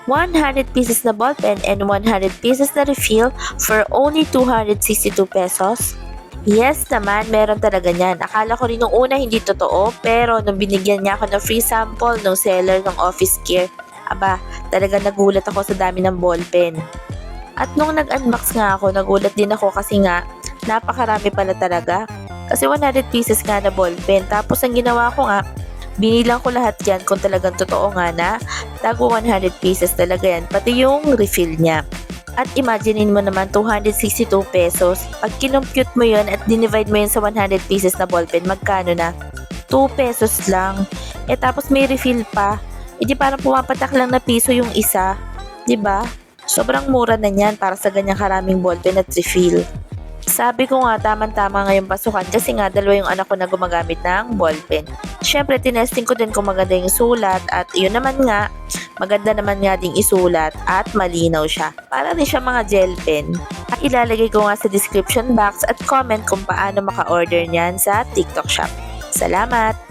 100 pieces na ballpen and 100 pieces na refill for only 262 pesos? Yes naman, meron talaga niyan. Akala ko rin nung una hindi totoo, pero nung binigyan niya ako ng free sample ng seller ng office gear, aba, talaga nagulat ako sa dami ng ballpen. At nung nag-unbox nga ako, nagulat din ako kasi nga, napakarami pala talaga. Kasi 100 pieces nga na ballpen. Tapos ang ginawa ko nga, binilang ko lahat yan kung talagang totoo nga na tago 100 pieces talaga yan, pati yung refill niya. At imaginein mo naman 262 pesos. Pag kinompute mo yun at dinivide mo yun sa 100 pieces na ballpen, magkano na? 2 pesos lang. Tapos may refill pa. Di parang pumapatak lang na piso yung isa. Diba? Sobrang mura na niyan para sa ganyang karaming ballpen at refill. Sabi ko nga, tamang-tama ngayong pasukan kasi nga dalawa yung anak ko na gumagamit ng ballpen. Siyempre, tinesting ko din kung maganda yung sulat at yun naman nga, maganda naman nga ding isulat at malinaw siya. Para rin siya mga gel pen. At ilalagay ko nga sa description box at comment kung paano maka-order niyan sa TikTok shop. Salamat!